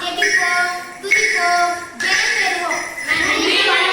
ஜெபிப்போம், துதிப்போம், ஜெயம் பெறுவோம். நன்றி.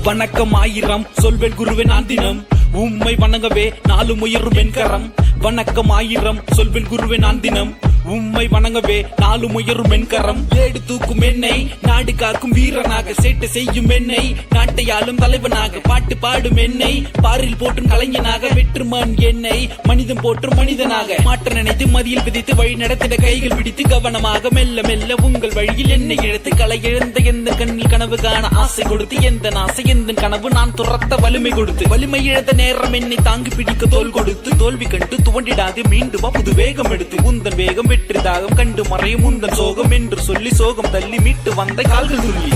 வணக்கம் ஆயிரம் சொல்வேன் குருவே நான் தினம் உம்மை வணங்கவே நாலு முயரும் வெண்கரம். வணக்கம் ஆயிரம் சொல்வேன் குருவே நான் தினம் உம்மை வணங்கவே நாலு உயரும் மென்கரம் ஏடு தூக்கும் என்னை நாடு காக்கும் வீரனாக சேட்டை செய்யும் என்னை நாட்டையாளும் தலைவனாக பாட்டு பாடும் என்னை பாரில் போற்றும் கலைஞனாக வெற்றுமான் என்னை மனிதன் போற்றும் மனிதனாக மாற்ற நினைத்து மதியில் விதித்து வழி நடத்திட கைகள் பிடித்து கவனமாக மெல்ல மெல்ல உங்கள் வழியில் என்னை இழுத்து களை இழந்த எந்த கண்ணில் கனவு காண ஆசை கொடுத்து எந்த ஆசை எந்த கனவு நான் துரத்த வலிமை கொடுத்து வலிமை இழந்த நேரம் என்னை தாங்கி பிடிக்க தோல் கொடுத்து தோல்வி கண்டு துவண்டிடாது மீண்டும் புது வேகம் எடுத்து உந்தன் வேகம் வெற்றி தாகம் கண்டு மறையும் உந்தன் சோகம் என்று சொல்லி சோகம் தள்ளி மீட்டு வந்த கால்கள் துள்ளி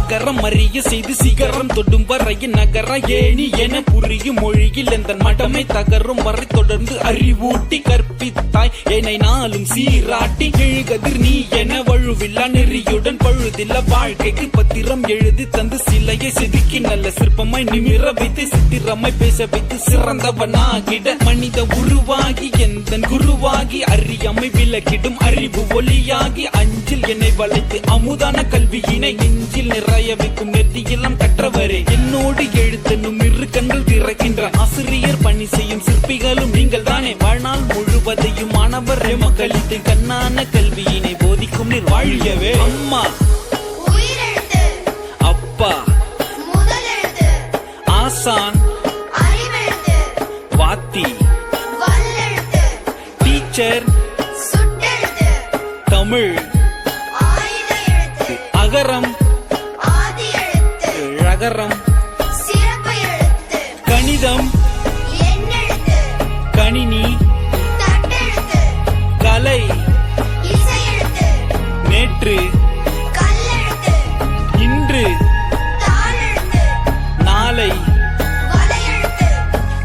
நகரம் அறிய செய்து சிகரம் தொடும் வரைய நகர ஏணி என புரியும் மொழியில் எந்த மடமை தகரும் வரை தொடர்ந்து அறிவூட்டி கற்பித்தாய் என்னை நாளும் சீராட்டி எழுகதிர் நீ என வழுவில்லா நெறியுடன் பழுதில்ல வாழ்க்கைக்கு பத்திரம் எழுதி தந்து சிலையை செதுக்கி நல்ல சிற்பமாய் நிமிர வைத்து சித்திரமாய் பேச வைத்து சிறந்தவனாகிட மனித உருவாகி எந்த குருவாகி அறியாமை விளக்கிடும் அறிவு ஒளியாகி அஞ்சில் என்னை வளைத்து அமுதான கல்வியினை நெஞ்சில் நிறைய வைக்கும் நெற்றியெல்லாம் கற்றவரே என்னோடு எழுத்தனும் இரு கண்கள் திறக்கின்ற ஆசிரியர் பணி செய்யும் சிற்பிகளும் நீங்கள் தானே வாழ்நாள் முழுவதையும் மாணவர் மக்களித்து கண்ணான கல்வியினை போதிக்கும் நீர் வாழியவே அம்மா அப்பா ஆசான் வாத்தி டீச்சர் தமிழ் அகரம் ரகரம் கணிதம் கணினி கலை நேற்று இன்று நாளை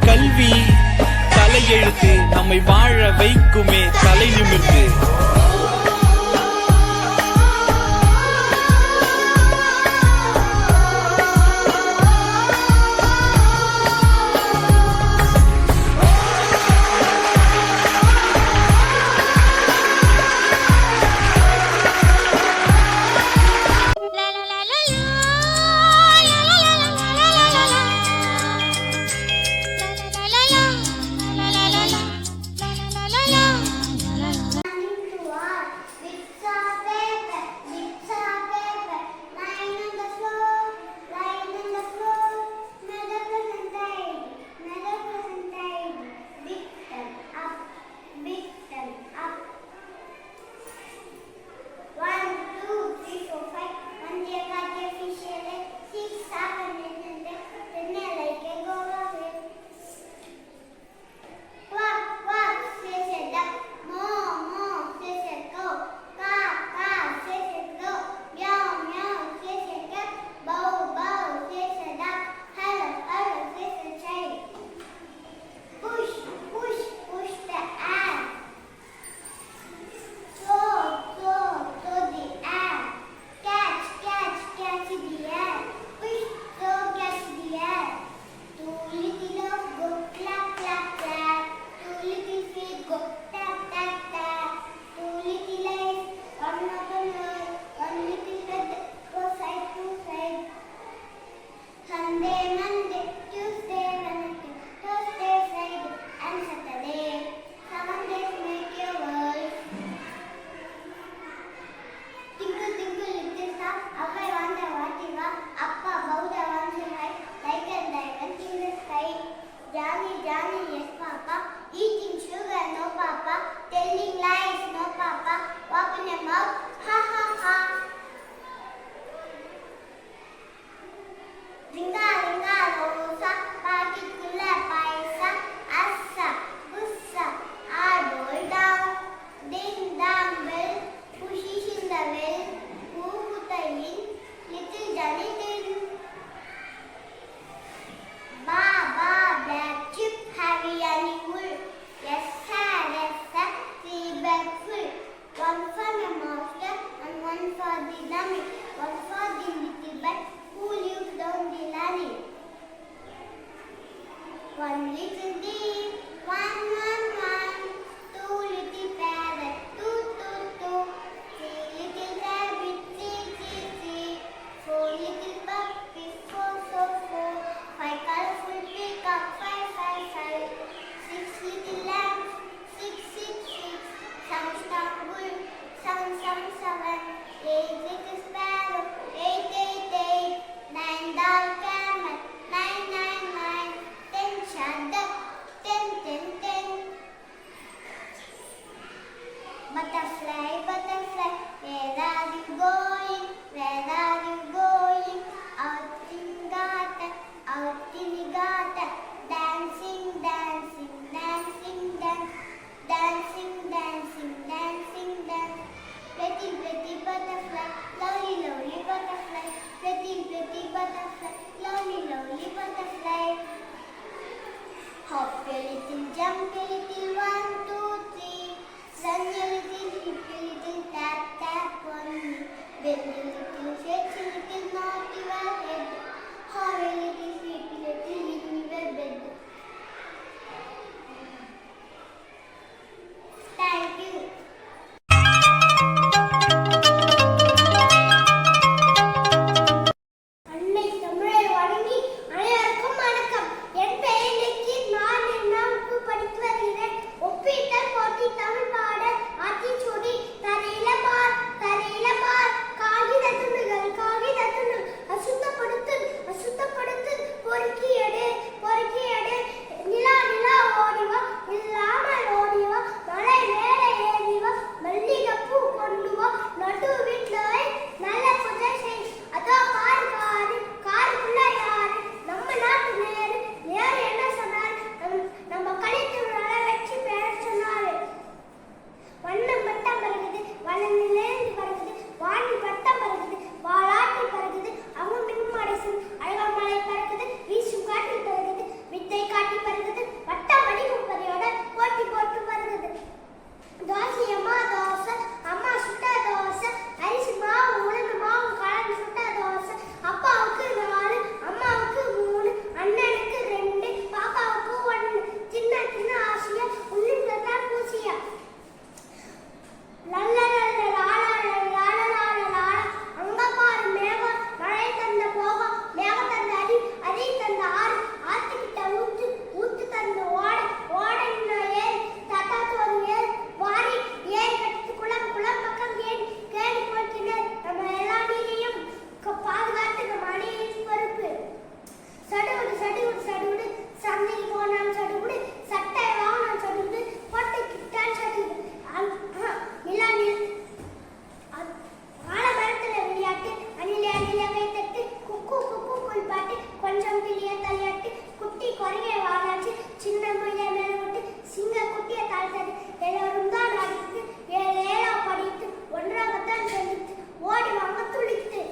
கல்வி தலையெழுத்து நம்மை வாழ வைக்குமே தலை நிமிர்ந்து Butterfly, butterfly, where are you going? Where are you going? Out in garden, out in the garden, dancing, dancing, dancing, dance, dancing, dancing, dancing, dance. Pretty, pretty butterfly, lovely, lovely butterfly, pretty, pretty butterfly, lovely, lovely butterfly. Hop a little, jump a little, 1, 2, 3. Run a little, hip a little, tap, tap on me. Bend a little, stretch a little, nod your head. Hop a little, sleep a little, in your bed. Thank you. அன்னை தமிழை வணங்கி அனைவருக்கும் வணக்கம். என் பெயர் இலக்கிய. நான் 2வது படித்து வருகிறேன். ஒப்பீட்டல் போட்டி தமிழ் பாடல் ஆத்திச்சூடி. தரையில பார் காகித துண்டுகள் அசுத்தப்படுத்து பொறுக்கி எடு நிலா ஓடிவா இல்லாமல் ஓடிவா மலை மேலே ஏறிவா மல்லிகைப்பூ கொண்டு வா நடு வீட்டில் நல்ல பூஜை செய். அதோ காருக்குள்ள யாரு நம்ம நாட்டு நேரு என்ன சொன்னாரு? நம்ம கழித்து வெற்றி பெற சொன்னாரு. வண்ணம் பட்டம் பறகுது, வளர்ந்து பறகுது, வாணி பட்டம் பறகுது, வாளாட்டி பறகுது, அவங்க மின்மடைசும் அழகமலை பறகுது, வீசும் காட்டி பறகுது, வித்தை காட்டி பறகுது, வட்டம் அடிக்கும் பறியோட போட்டி போட்டு பறகுது. தோசை அம்மா சுட்ட தோசை, அரிசி மாவு உளுந்து மாவு கலந்து சுட்ட தோசை. அப்பாவுக்கு 4, அம்மாவுக்கு 3, அண்ணனுக்கு 2, பாப்பாவுக்கு 1. சின்ன சின்ன ஆசையா உள்ளிட்டதான் பூசியா. அங்க பாரு மேகம், மழை தந்த போகம், மேகம் தந்த அடி, அதை தந்த ஆறு, ஆத்துக்கிட்ட ஊத்து தந்த ஓடை ஏறி, தத்தா தோறு ஏறி, வாரி ஏறி கட்டு குளம் பக்கம் கேடி போக்கினர். நம்ம எல்லா நீரையும் பாதுகாத்து நம்ம அணியின் பொறுப்பு. சடுகுடு சந்தைக்கு போனான் சடுகுடு, சட்டை வாங்கினான் சடுகுடு, போட்டுக்கிட்டான் சடுகுடு. ஆலமரத்துல விளையாட்டு, அணில கைத்தட்டு, குக்கு பாட்டு, கொஞ்சம் கிளிய தலையாட்டு, குட்டி குறைய வாழாச்சு, சின்ன மொழிய மேல விட்டு, சிங்க குட்டிய தாழ்த்தது. எல்லோரும் தான் அடித்து 7 படித்து, ஒன்றாகத்தான் செலுத்து, ஓடி வாங்க துளித்து.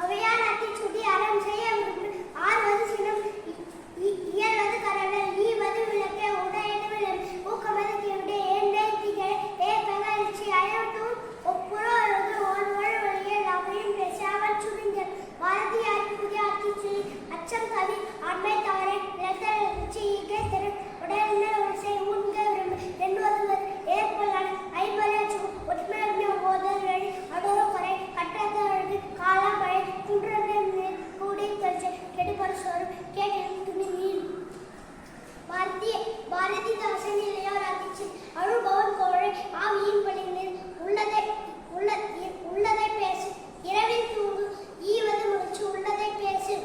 அவையான் அத்திச்சுடி அறம் செய்ய விரும்பு, 6வது சினம், இயல்வது கரணல், ஈவது விளக்கே, உடையது விளம், ஊக்கமது கிவிடே, ஏண்டே திகழ, பகழ்ச்சி அழட்டும், ஒப்புரோடு ஒரு வழியே அவையும் பேச அவன் சுருங்கல். பாரதியார் புதிய அத்திச்சுடி அச்சம் கவி ஆண்மை தவறை இலத்தரச்சி ஈகை திறன் உடனே உசை உண்க விரும்பு என்பது ஏற்பொல்லான 50 ஒற்றுமை போதல் வழி அடோர குறை கட்டத அழகு காலா மழை குன்றது கூடி தொழிற்சி கெடுபர் சோறு கேட்டிடும் துணி நீர். பாரதிதாசன் இளையோர் அத்திச்சு அழுபவன் கோழை ஆவியின் பணிந்தேன். உள்ளதை பேசு, இரவில் தூங்கு, ஈவது முடிச்சு உள்ளதை பேசு.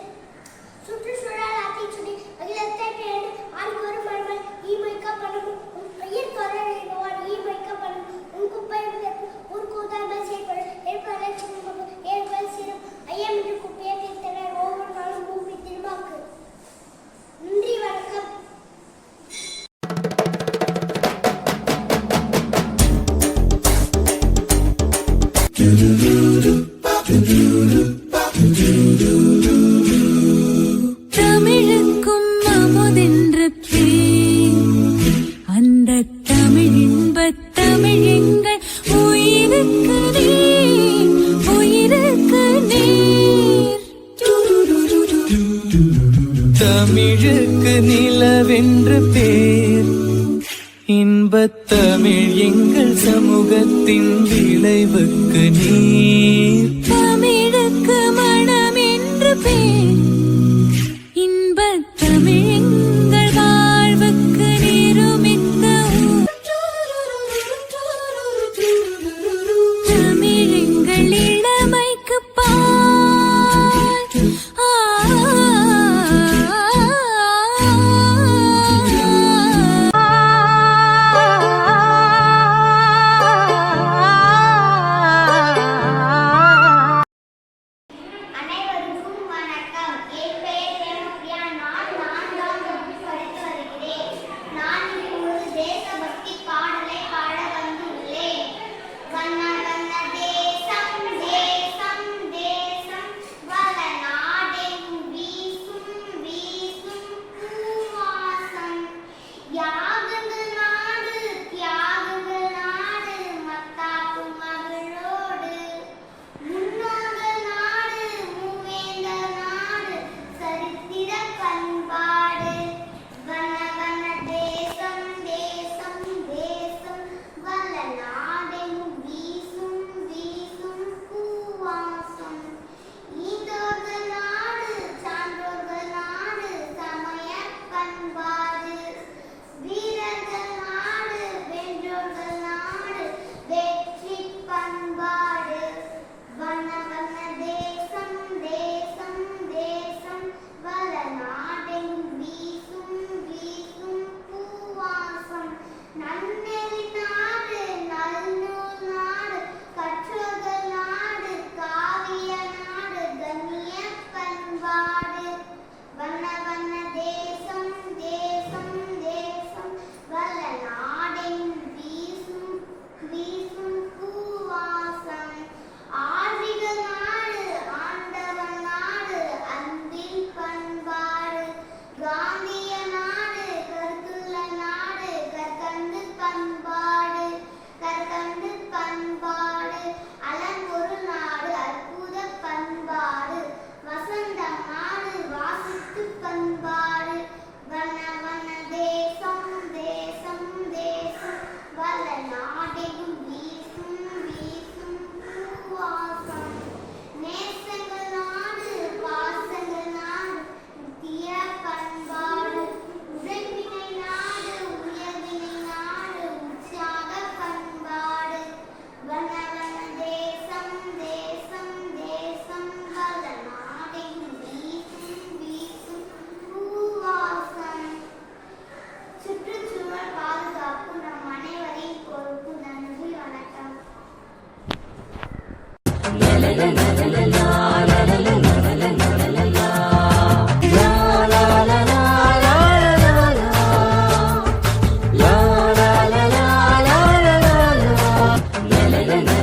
சுற்றுச்சூழல் ஆத்திச்சுடி அகிலத்தை பேணு, ஆளுக்கு ஒரு மருமல் ஈமைக்க பண்ணும், உயிர் குறைவான் ஈமைக்க பண்ணும், உன் குப்பை உருக்குதாமல் செய்யப்படும் ஏற்பதை சுமக்கும் ஏற்பல் சிறும் ஐயமின்றி குப்பையை தீர்த்தனர் ஒவ்வொரு நாளும் பூமி திரும்பாக்கு. நன்றி, வணக்கம். தமிழுக்கும் அமுதென்று பேர், அந்த தமிழ் இன்பத் தமிழ் எங்கள் உயிருக்கு நேர், உயிருக்கு நேர். தமிழுக்கு நிலவென்று பேர், இன்பத் தமிழ் எங்கள் சமூகத்தின் விளைவுக்கு நீர். தமிழுக்கு மனம் என்று பேர், இன்பத் தமிழ் எங்கள் வாழ்வுக்கு நிருமித்த ஊர். பண்பாடு கற்கண்டு பண்பாடு அலம்பொருள் நாடு அற்புத பண்பாடு வசந்தம் நாடு வாசித்து பண்பாடு வண்ண வண்ண தேசம் தேசம் தேசம் வள நாடெங்கும் வீசும் வீசும் பூவாசம் நேசங்கள் நாடு பாசங்கள் நாடு முத்திய பண்பாடு உழைப்பினை நாடு உயர்வினை நாடு உற்சாக பண்பாடு வண்ண வண்ண தேசம் தேசம் தேசம் வள நாடெங்கும் வீசும் வீசும் பூவாசம் சுற்றுச்சூழல் பாதுகாப்பு நம் அனைவரின் பொறுப்பு. நன்றி, வணக்கம்.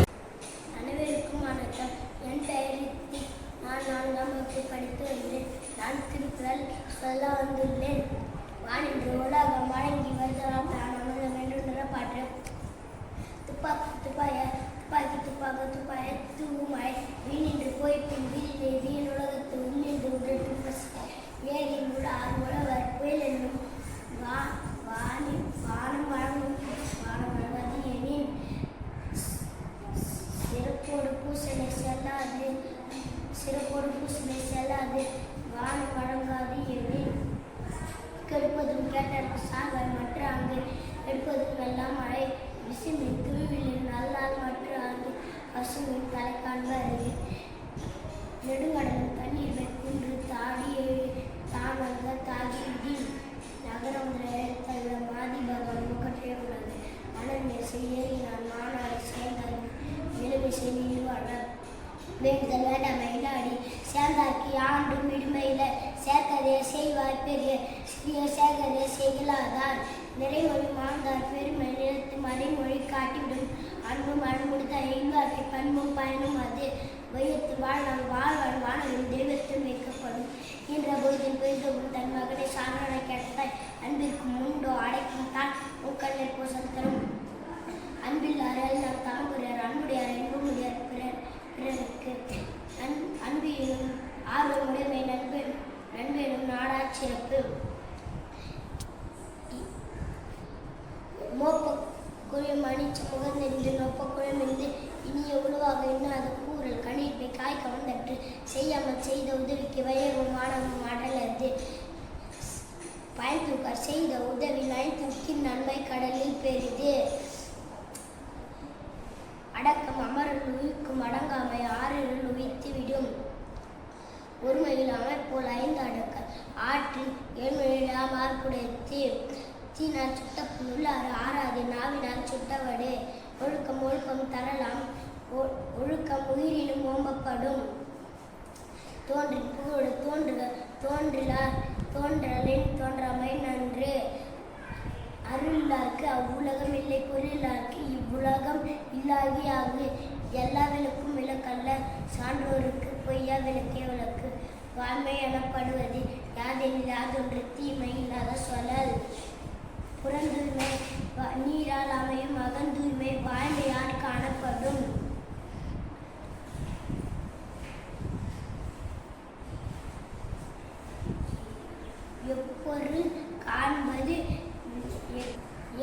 அனைவருக்கும் வணக்கம். என் பெயர் ரித்திக். நான் 4ஆம் வகுப்பு படித்து வருகிறேன். நான் திருக்குறள் சொல்ல வந்துள்ளேன். வானின்று உலகம் வழங்கி வருதலாம் தான் அமிர்தம் என்று நிறப்பாற்று துப்பாக்கி துப்பாய துப்பாக்கி துப்பாக துப்பாய தூமாய் வீணின்று போய் பின் வீதிலே வீண் உலகத்து உள்ளின்று உடற்றும் பசி ஏறி முட ஆறுவர் புயல் என்னும் வானம் வழங்கும் வானம் வழங்காது எனின் சிறப்போடு பூசனை செல்லாது வானம் வழங்காது எனின் கெடுப்பதும் கேட்டற்கு சாகல் மற்ற அங்கு எடுப்பதும் எல்லாம் மழை விசுமி துருவிலில் நல்லால் மற்ற அங்கு பசுமின் தலை காண்பது நெடுங்கடலும் தண்ணீர் வெக்குன்று தாடி தாமங்க தாகி விதி நகரம் தவிர மாதி பகவான் முகற்றே உள்ளது மனமே செய்ய நான் மாநாடு சேர்ந்தால் நிலைமிசை நீழ்வாழ வேண்டுதல் வேண்டாம் இல்லாடி சேர்ந்தாக்கி ஆண்டும் விடுமையில சேர்க்கதே செய்வார் பெரிய சிறிய சேர்க்கதே செய்யலாதார் நிறைமொழி மாந்தார் பெருமை நிறுத்து மறைமொழி காட்டிவிடும் அன்பும் அன்புடுத்த எங்காக்கை பண்பும் பயனும் அது வையத்து வாழ்நாள் வாழ்வான் வானவில் தெய்வத்தில் வைக்கப்படும் என்ற பொழுதில் பெய்தவும் தன் மகனை சாரணை கேட்டாய் அன்பிற்கும் உண்டோ அடைக்கும் தான் உக்கண்ணை பூசல் தரும் அன்பில்லார் எல்லாம் தாங்குகிறார் அன்புடையார் என்புடையார் பிறருக்கு அன்பினும் ஆர்வமுடைமை நண்பெனும் நாடாச்சிறப்பு மோப்ப குழம் அணிச்சு முகந்தென்று நோப்ப குழமிருந்து இனிய உழுவாக எண்ணாத கூறல் கணிப்பை காய் கவர்ந்தற்று செய்யாமல் செய்த உதவிக்கு வயவும் மாணவம் அடலது பயன்தூக்கார் செய்த உதவி நயன்தூக்கின் நன்மை கடலில் பெரிது அடக்கம் அமரல் உயிர்க்கும் அடங்காமை ஆறில் உயிர்த்துவிடும் ஒருமையில் அமைப்போல் 5 அடக்க ஆற்றில் ஏழ்மையிலாம் ஆர்க்குடைத்து தீனால் சுட்ட உள்ளாறு ஆறாது நாவினால் சுட்டவடு ஒழுக்கம் ஒழுக்கம் தரலாம் ஒழுக்கம் உயிரினும் ஓம்பப்படும் தோன்றின் புகழ் தோன்றலின் தோன்றாமை நன்று அருளார்க்கு அவ்வுலகம் இல்லை பொருளார்க்கு இவ்வுலகம் இல்லாகி ஆகு எல்லா விளக்கும் விளக்கல்ல சான்றோருக்கு பொய்யா விளக்கே விளக்கு வாய்மை எனப்படுவது யாதெனில் யாதொன்று தீமை இல்லாத சொல்லல் புறந்தூய்மை நீரால் அமையும் அகந்தூய்மை வாய்மையால் காணப்படும் எப்பொருள் காண்பது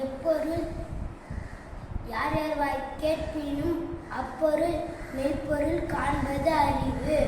எப்பொருள் யார் யார் வாய் கேட்பினும் அப்பொருள் மெய்ப்பொருள் காண்பது அறிவு.